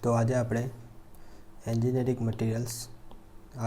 તો આજે આપણે એન્જિનિયરિંગ મટીરિયલ્સ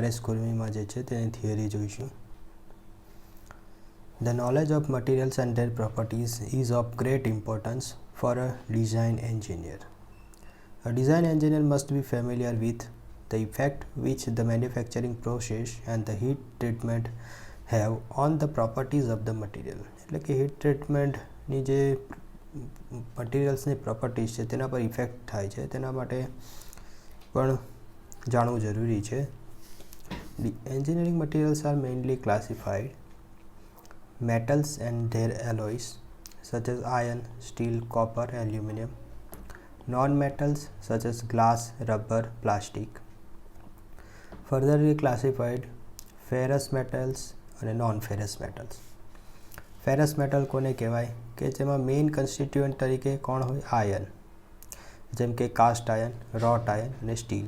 RS કુર્મીમાં જે છે તેની થિયરી જોઈશું. The knowledge of materials and their properties is of great importance for a design engineer. A design engineer must be familiar with the effect which the manufacturing process and the heat treatment have on the properties of the material. એટલે કે heat ટ્રીટમેન્ટની જે મટીરિયલ્સની properties છે તેના પર effect થાય છે તેના માટે પણ જાણવું જરૂરી છે. Engineering materials are mainly classified metals and their alloys such as iron, steel, copper, aluminum. Non-metals such as glass, rubber, plastic. Further classified ferrous metals and non-ferrous metals. Ferrous metal કોને કહેવાય કે જેમાં મેઇન કન્સ્ટિટ્યુઅન્ટ તરીકે કોણ હોય? Iron, જેમ કે cast iron, રોટ iron અને સ્ટીલ.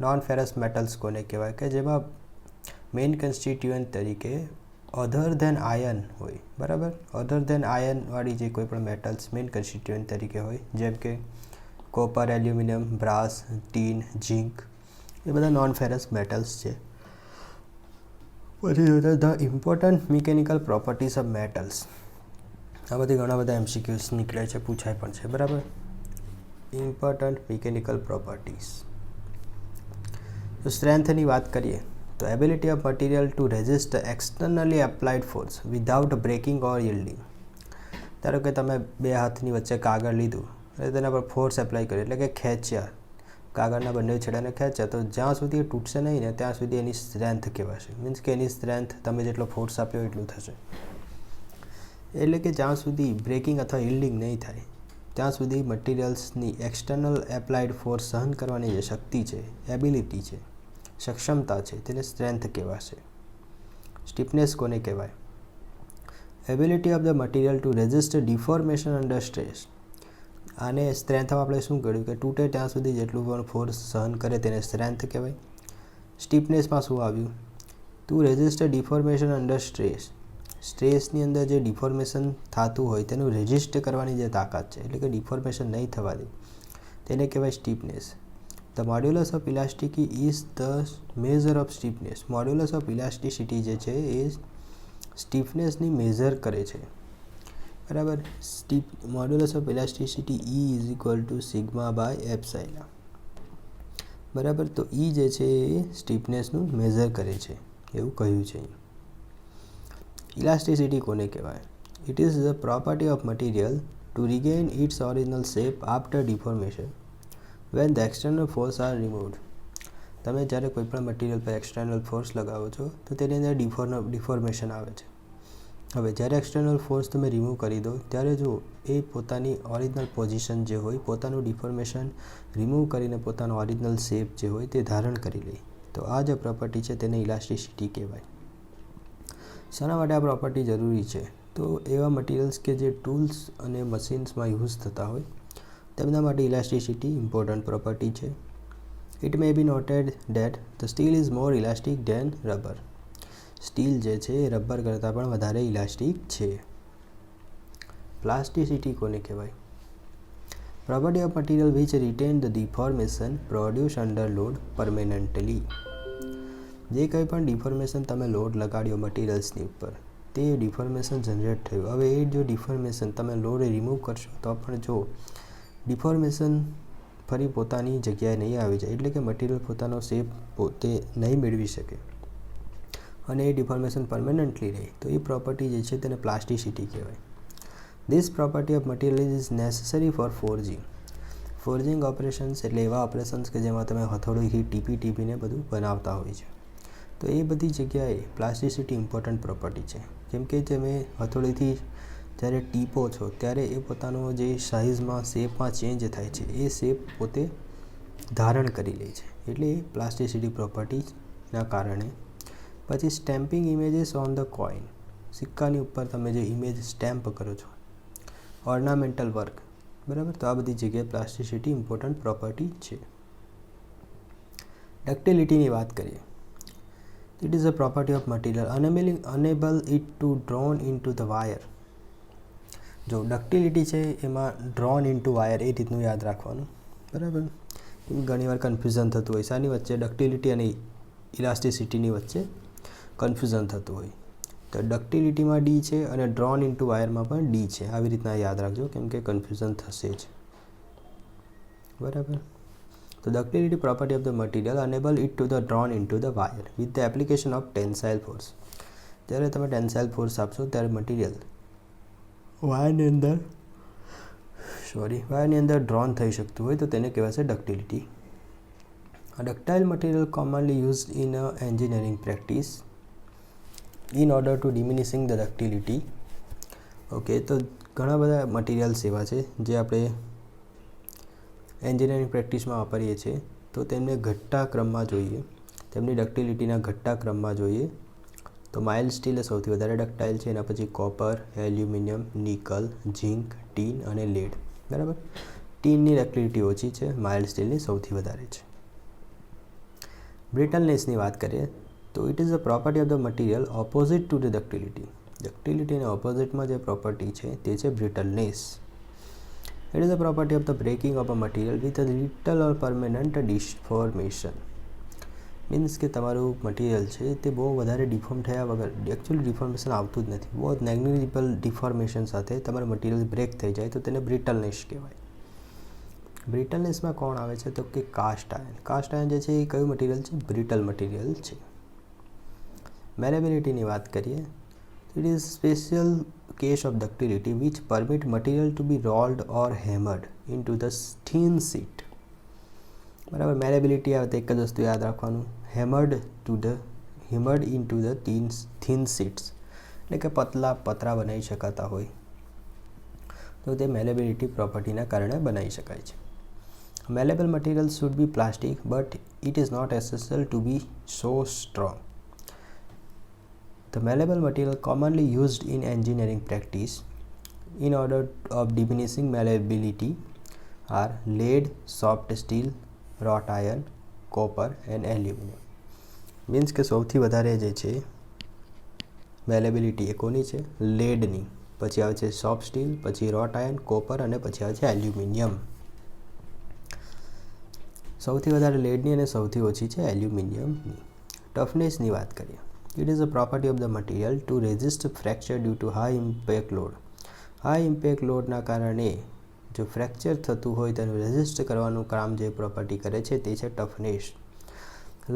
નોન ફેરસ મેટલ્સ કોને કહેવાય કે જેમાં મેઇન કન્સ્ટિટ્યુઅન્ટ તરીકે અધર ધેન આયર્ન હોય, બરાબર? અધર ધેન આયર્નવાળી જે કોઈ પણ મેટલ્સ મેઇન કન્સ્ટિટ્યુઅન્ટ તરીકે હોય, જેમ કે copper, aluminium, brass, tin, zinc, એ બધા નોન ફેરસ મેટલ્સ છે. પછી the important mechanical properties of metals. આમાંથી ઘણા બધા MCQs નીકળે છે, પૂછાય પણ છે, બરાબર? Important mechanical properties. તો સ્ટ્રેન્થની વાત કરીએ તો ability of material to resist externally applied force without breaking or yielding. ધારો કે તમે બે હાથની વચ્ચે કાગળ લીધું અને તેના પર ફોર્સ એપ્લાય કર્યો, એટલે કે ખેંચ્યા, કાગળના બંને છેડાને ખેંચ્યા, તો જ્યાં સુધી એ તૂટશે નહીં ને ત્યાં સુધી એની સ્ટ્રેન્થ કહેવાશે. મીન્સ કે એની સ્ટ્રેન્થ તમે જેટલો ફોર્સ આપ્યો એટલું થશે. એટલે કે જ્યાં સુધી બ્રેકિંગ અથવા યીલ્ડિંગ નહીં થાય ત્યાં સુધી મટીરિયલ્સની એક્સટર્નલ એપ્લાઇડ ફોર્સ સહન કરવાની જે શક્તિ છે, એબિલિટી છે, સક્ષમતા છે, તેને સ્ટ્રેન્થ કહેવાશે. સ્ટીફનેસ કોને કહેવાય? Ability of the material to resist deformation under stress. આને સ્ટ્રેન્થમાં આપણે શું કર્યું કે તૂટે ત્યાં સુધી જેટલું પણ ફોર્સ સહન કરે તેને સ્ટ્રેન્થ કહેવાય. સ્ટીફનેસમાં શું આવ્યું? Two resist deformation under stress. સ્ટ્રેસની અંદર જે ડિફોર્મેશન થતું હોય તેનું રેઝિસ્ટ કરવાની જે તાકાત છે, એટલે કે ડિફોર્મેશન નહીં થવા દે, તેને કહેવાય stiffness. The modulus of elasticity is the measure of stiffness. Modulus of elasticity જે છે એ સ્ટીફનેસની મેઝર કરે છે, બરાબર? Modulus of elasticity E is equal to sigma by epsilon, બરાબર? તો E જે છે એ સ્ટીફનેસનું મેઝર કરે છે એવું કહ્યું છે. ઇલાસ્ટિસિટી કોને કહેવાય? It is the property of material to regain its original shape after deformation when the external force are removed. તમે જ્યારે કોઈ પણ મટીરિયલ પર એક્સટર્નલ ફોર્સ લગાવો છો તો તેની અંદર ડિફોર્મેશન આવે છે. હવે જ્યારે એક્સટર્નલ ફોર્સ તમે રિમૂવ કરી દો ત્યારે જો એ પોતાની ઓરિજિનલ પોઝિશન જે હોય, પોતાનું ડિફોર્મેશન રિમૂવ કરીને પોતાનો ઓરિજિનલ શેપ જે હોય તે ધારણ કરી લે, તો આ જે પ્રોપર્ટી છે તેને ઇલાસ્ટિસિટી કહેવાય. શાના માટે આ પ્રોપર્ટી જરૂરી છે? તો એવા મટીરિયલ્સ કે જે ટૂલ્સ અને મશીન્સમાં યુઝ થતા હોય તેમના માટે ઇલાસ્ટિસિટી ઇમ્પોર્ટન્ટ પ્રોપર્ટી છે. It may be noted that the steel is more elastic than rubber. Steel જે છે એ રબર કરતાં પણ વધારે ઇલાસ્ટિક છે. પ્લાસ્ટિસિટી કોને કહેવાય? Property of material which written the deformation produce under load permanently. જે કંઈ પણ ડિફોર્મેશન તમે લોડ લગાડ્યો મટીરિયલ્સની ઉપર, તે ડિફોર્મેશન જનરેટ થયું. હવે એ જો ડિફોર્મેશન તમે લોડ રિમૂવ કરશો તો પણ જો ડિફોર્મેશન ફરી પોતાની જગ્યાએ નહીં આવી જાય, એટલે કે મટીરિયલ પોતાનો શેપ પોતે નહીં મેળવી શકે અને એ ડિફોર્મેશન પરમેનન્ટલી રહે, તો એ પ્રોપર્ટી જે છે તેને પ્લાસ્ટિસિટી કહેવાય. This property of material is necessary four forging. Forging operations એટલે એવા ઓપરેશન્સ કે જેમાં તમે હથોડીથી ટીપીને બધું બનાવતા હોય છે, તો એ બધી જગ્યાએ પ્લાસ્ટિસિટી ઇમ્પોર્ટન્ટ પ્રોપર્ટી છે. કેમ કે તમે હથોડીથી જ્યારે ટીપો છો ત્યારે એ પોતાનો જે સાઇઝમાં, શેપમાં ચેન્જ થાય છે, એ શેપ પોતે ધારણ કરી લે છે, એટલે એ પ્લાસ્ટિસિટી પ્રોપર્ટીના કારણે. પછી stamping images on the coin. સિક્કાની ઉપર તમે જે ઇમેજ સ્ટેમ્પ કરો છો, ઓર્નામેન્ટલ વર્ક, બરાબર? તો આ બધી જગ્યાએ પ્લાસ્ટિસિટી ઇમ્પોર્ટન્ટ પ્રોપર્ટી છે. ડક્ટિલિટીની વાત કરીએ. It is a property of material enable it to drawn into the wire. જો ડક્ટિલિટી છે એમાં ડ્રોન ઇન્ટુ વાયર એ રીતનું યાદ રાખવાનું, બરાબર? ઘણીવાર કન્ફ્યુઝન થતું હોય શાની વચ્ચે, ડક્ટિલિટી અને ઇલાસ્ટિસિટીની વચ્ચે કન્ફ્યુઝન થતું હોય. તો ડક્ટિલિટીમાં ડી છે અને ડ્રોન ઇન્ટુ વાયરમાં પણ ડી છે. આવી રીતના યાદ રાખજો, કેમ કે કન્ફ્યુઝન થશે જ. બરાબર. તો ductility property of the material enable it to the drawn into the wire with the application of tensile force. જ્યારે તમે ટેન્સાઇલ ફોર્સ આપશો ત્યારે મટીરિયલ વાયરની અંદર ડ્રોન થઈ શકતું હોય તો તેને કહેવાશે ductility. Ductile material commonly used in engineering practice in order to diminishing the ductility. Okay, તો ઘણા બધા મટીરિયલ્સ એવા છે જે આપણે એન્જિનિયરિંગ પ્રેક્ટિસમાં વાપરીએ છીએ, તો તેમને ઘટતા ક્રમમાં જોઈએ, તેમની ડક્ટિલિટીના ઘટતા ક્રમમાં જોઈએ. તો માઇલ્ડ સ્ટીલ એ સૌથી વધારે ડક્ટાઇલ છે, એના પછી copper, aluminium, nickel, zinc, tin અને લેડ. બરાબર. ટીનની ડક્ટિલિટી ઓછી છે, માઇલ્ડ સ્ટીલની સૌથી વધારે છે. બ્રિટલનેસની વાત કરીએ તો it is a property of the material opposite to the ductility. ડક્ટિલિટીના ઓપોઝિટમાં જે પ્રોપર્ટી છે તે છે brittleness. It is a property of the breaking of a material with a little or permanent deformation. Means કે તમારું મટીરિયલ છે તે બહુ વધારે ડિફોર્મ થયા વગર, એકચ્યુઅલી ડિફોર્મેશન આવતું જ નથી, બહુ નેગ્લિજિબલ ડિફોર્મેશન સાથે તમારું મટીરિયલ બ્રેક થઈ જાય તો તેને બ્રિટલનેસ કહેવાય. બ્રિટલનેસમાં કોણ આવે છે તો કે કાસ્ટ આયર્ન. કાસ્ટ આયર્ન જે છે એ કયું મટીરિયલ છે? બ્રિટલ મટીરિયલ છે. મેલેબિલિટીની વાત કરીએ તો it is special case of ductility which permit material to be rolled or hammered into the thin sheet. બરાબર. મેલેબિલિટી આવે તો એક જ વસ્તુ યાદ રાખવાનું, hammered into the thin sheets, એટલે કે પતલા પતરા બનાવી શકાતા હોય તો તે મેલેબિલિટી પ્રોપર્ટીના કારણે બનાવી શકાય છે. Malleable material should be plastic, but it is not essential to be so strong. The malleable material commonly used in engineering practice in order of diminishing malleability are lead, soft steel, wrought iron, copper and aluminum. Means કે સૌથી વધારે જે છે મેલેબિલિટી એ કોની છે? લેડની. પછી આવે છે સોફ્ટ સ્ટીલ, પછી રોટ આયર્ન, કોપર અને પછી આવે છે એલ્યુમિનિયમ. સૌથી વધારે લેડની અને સૌથી ઓછી છે એલ્યુમિનિયમની. ટફનેસની વાત કરીએ. It is a property of the material to resist fracture due to high impact load. High impact લોડના કારણે જો ફ્રેક્ચર થતું હોય તેનું રેઝિસ્ટ કરવાનું કામ જે પ્રોપર્ટી કરે છે તે છે ટફનેસ.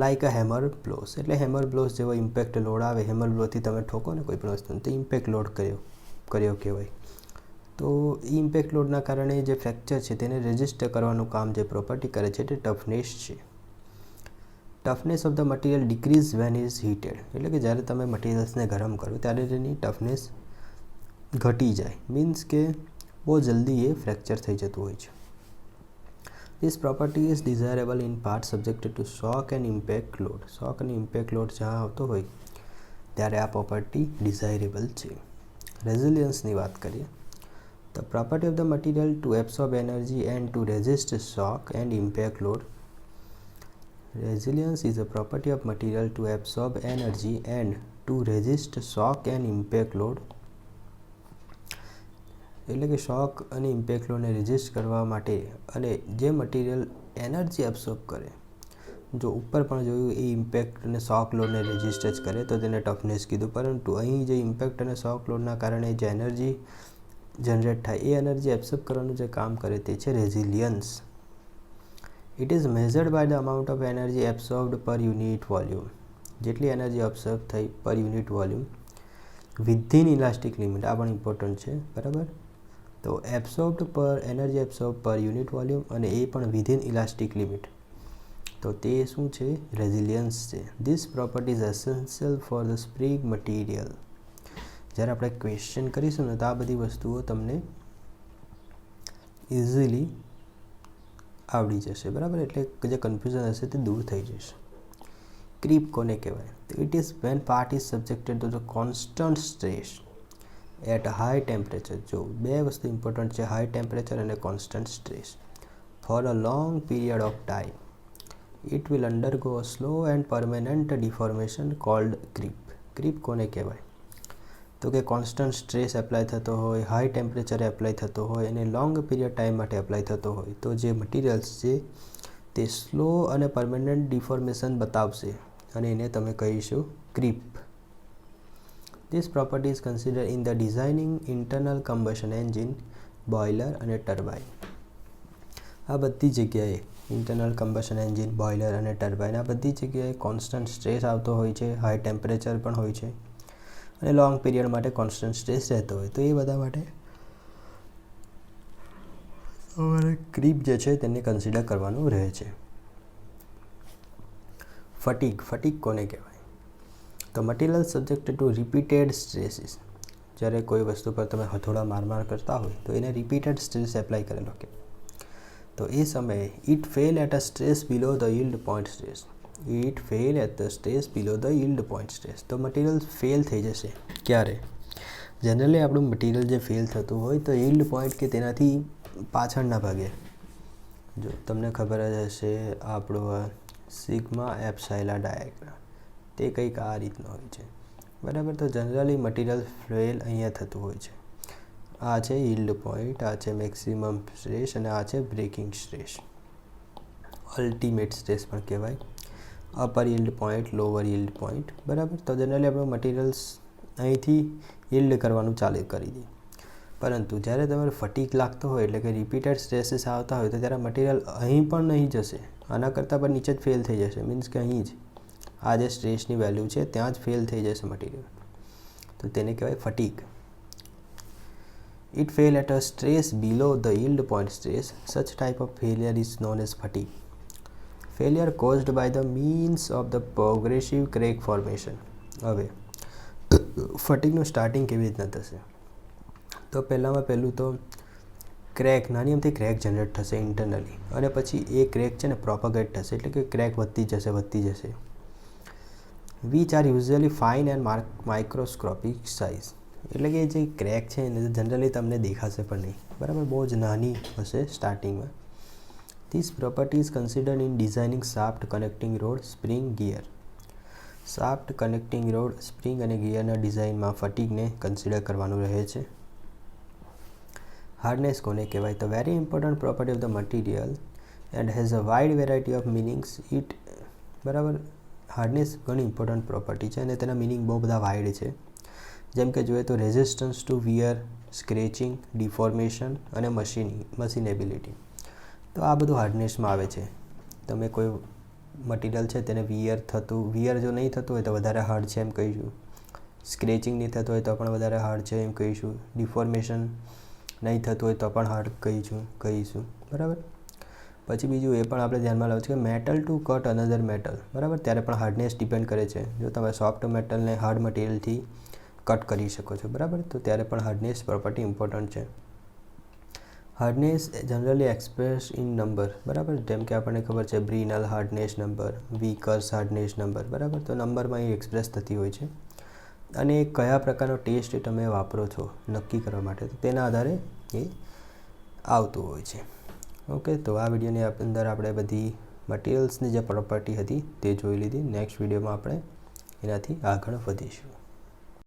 લાઇક અ હેમર બ્લોસ, એટલે હેમર બ્લોસ જેવો ઇમ્પેક્ટ લોડ આવે, હેમર બ્લોથી તમે ઠોકો ને કોઈ પણ વસ્તુને તો ઇમ્પેક્ટ લોડ કર્યો કહેવાય. તો ઇમ્પેક્ટ લોડના કારણે જે ફ્રેક્ચર છે તેને રેઝિસ્ટ કરવાનું કામ જે પ્રોપર્ટી કરે છે તે ટફનેસ છે. Toughness of the material decrease when is heated, એટલે કે જ્યારે તમે મટીરિયલ્સને ગરમ કરો ત્યારે તેની ટફનેસ ઘટી જાય. મીન્સ કે બહુ જલ્દી એ ફ્રેક્ચર થઈ જતું હોય છે. This property is desirable in part subjected to shock and impact load. Shock અને ઇમ્પેક્ટ લોડ જ્યાં આવતો હોય ત્યારે આ પ્રોપર્ટી ડિઝાયરેબલ છે. રેઝિલિયન્સની વાત કરીએ. The property of the material to absorb energy and to resist shock and impact load. Resilience is a property of material to absorb energy and to resist shock and impact load. એટલે કે શોક અને impact લોડને resist કરવા માટે અને જે material energy absorb કરે, જો ઉપર પણ જોયું એ ઇમ્પેક્ટ અને શોક લોડને રેઝિસ્ટ જ કરે તો તેને ટફનેસ કીધું, પરંતુ અહીં જે ઇમ્પેક્ટ અને શોક લોડના કારણે જે એનર્જી જનરેટ થાય એ એનર્જી એબ્સોર્બ કરવાનું જે કામ કરે તે છે resilience. It is measured by the amount of energy absorbed per unit volume. જેટલી એનર્જી એબ્સોર્બ થઈ per unit volume within elastic limit, આ પણ ઇમ્પોર્ટન્ટ છે. બરાબર. તો energy absorb per unit volume અને એ પણ વિધિન ઇલાસ્ટિક લિમિટ, તો તે શું છે? રેઝિલિયન્સ છે. This property is essential for the spring material. જ્યારે આપણે ક્વેશ્ચન કરીશું ને તો આ બધી વસ્તુઓ તમને ઇઝીલી આવડી જશે. બરાબર. એટલે જે કન્ફ્યુઝન હશે તે દૂર થઈ જશે. ક્રીપ કોને કહેવાય? તો it is when part is subjected to the constant stress at high temperature. જો બે વસ્તુ ઇમ્પોર્ટન્ટ છે, હાઈ ટેમ્પરેચર અને constant stress. For a long period of time it will undergo a slow and permanent deformation called creep. Creep કોને કહેવાય? તો કે constant stress apply થતો હોય, હાઈ ટેમ્પરેચરે એપ્લાય થતો હોય અને લોંગ પીરિયડ ટાઈમ માટે એપ્લાય થતો હોય તો જે મટીરિયલ્સ છે તે સ્લો અને પરમેનન્ટ ડિફોર્મેશન બતાવશે અને એને તમે કહીશું creep. This property is consider in the designing internal combustion engine, boiler અને ટર્બાઇન. આ બધી જગ્યાએ ઇન્ટરનલ કમ્બશન એન્જિન, બોઇલર અને ટર્બાઇન આ બધી જગ્યાએ કોન્સ્ટન્ટ સ્ટ્રેસ આવતો હોય છે, હાઈ ટેમ્પરેચર પણ હોય છે અને લોંગ પીરિયડ માટે કોન્સ્ટન્ટ સ્ટ્રેસ રહેતો હોય. તો એ બધા માટે તમારે ક્રીપ જે છે તેને કન્સિડર કરવાનું રહે છે. ફટીગ કોને કહેવાય? તો material subject to repeated stresses. જ્યારે કોઈ વસ્તુ પર તમે હથોડા માર કરતા હોય તો એને રિપીટેડ સ્ટ્રેસ એપ્લાય કરેલો કે તો એ સમયે it fail at a stress below the yield point stress. It fail at the stress below the yield point stress. તો મટીરિયલ ફેલ થઈ જશે. ક્યારે? જનરલી આપણું મટીરિયલ જે ફેલ થતું હોય તો યીલ્ડ પોઈન્ટ કે તેનાથી પાછળના ભાગે, જો તમને ખબર જ હશે આપણો સિગ્મા એપ્સાઇલા ડાયાગ્રામ, તે કંઈક આ રીતનો હોય છે, બરાબર. તો જનરલી મટીરિયલ ફેલ અહીંયા થતું હોય છે. આ છે યીલ્ડ પોઈન્ટ, આ છે મેક્સિમમ સ્ટ્રેસ અને આ છે બ્રેકિંગ સ્ટ્રેસ, અલ્ટિમેટ સ્ટ્રેસ પણ કહેવાય. Upper yield point, lower yield point, બરાબર. તો જનરલી આપણું મટીરિયલ્સ અહીંથી યીલ્ડ કરવાનું ચાલુ કરી દે. પરંતુ જ્યારે તમારે ફટીગ લાગતો હોય એટલે કે રિપીટેડ સ્ટ્રેસીસ આવતા હોય તો ત્યારે મટીરિયલ અહીં પણ નહીં જશે, આના કરતાં પણ નીચે જ ફેલ થઈ જશે. મીન્સ કે અહીં જ આ જે સ્ટ્રેસની વેલ્યુ છે ત્યાં જ ફેલ થઈ જશે મટીરિયલ. તો તેને કહેવાય fatigue. It fail at a stress below the yield point stress. Such type of failure is known as fatigue. Failure caused by the means of the progressive crack formation. હવે ફટીગનું starting કેવી રીતના થશે? તો પહેલું તો ક્રેક, નાની અમથી crack generate થશે internally અને પછી એ ક્રેક છે ને પ્રોપગેટ થશે, એટલે કે ક્રેક વધતી જશે. Which are usually fine and microscopic size. એટલે કે જે ક્રેક છે એને જનરલી તમને દેખાશે પણ નહીં, બરાબર, બહુ જ નાની હશે સ્ટાર્ટિંગમાં. This property is considered in designing shaft, connecting road, spring, gear. Shaft, connecting road, spring અને ગિયરના ડિઝાઇનમાં ફટીગને કન્સિડર કરવાનું રહે છે. હાર્ડનેસ કોને કહેવાય? તો very important property of the material and has a wide variety of meanings. It, બરાબર, hardness ઘણી ઇમ્પોર્ટન્ટ પ્રોપર્ટી છે અને તેના મિનિંગ બહુ બધા વાઇડ છે. જેમ કે જોઈએ તો રેઝિસ્ટન્સ ટુ વિયર, સ્ક્રેચિંગ, ડિફોર્મેશન અને મશીનેબિલિટી. તો આ બધું હાર્ડનેસમાં આવે છે. તમે કોઈ મટીરિયલ છે તેને વિયર જો નહીં થતું હોય તો વધારે હાર્ડ છે એમ કહીશું. સ્ક્રેચિંગ નહીં થતું હોય તો પણ વધારે હાર્ડ છે એમ કહીશું. ડિફોર્મેશન નહીં થતું હોય તો પણ હાર્ડ કહીશું, બરાબર. પછી બીજું એ પણ આપણે ધ્યાનમાં લાવવું છે કે metal to cut another metal, બરાબર, ત્યારે પણ હાર્ડનેસ ડિપેન્ડ કરે છે. જો તમે સોફ્ટ મેટલને હાર્ડ મટીરિયલથી કટ કરી શકો છો, બરાબર, તો ત્યારે પણ હાર્ડનેસ પ્રોપર્ટી ઇમ્પોર્ટન્ટ છે. Hardness generally express in number, બરાબર, જેમ કે આપણને ખબર છે બ્રિનલ hardness number, Vickers hardness number, બરાબર. તો નંબરમાં એ એક્સપ્રેસ થતી હોય છે અને કયા પ્રકારનો ટેસ્ટ તમે વાપરો છો નક્કી કરવા માટે, તો તેના આધારે એ આવતું હોય છે. ઓકે, તો આ વિડીયોની અંદર આપણે બધી મટીરિયલ્સની જે પ્રોપર્ટી હતી તે જોઈ લીધી. નેક્સ્ટ વિડીયોમાં આપણે એનાથી આગળ વધીશું.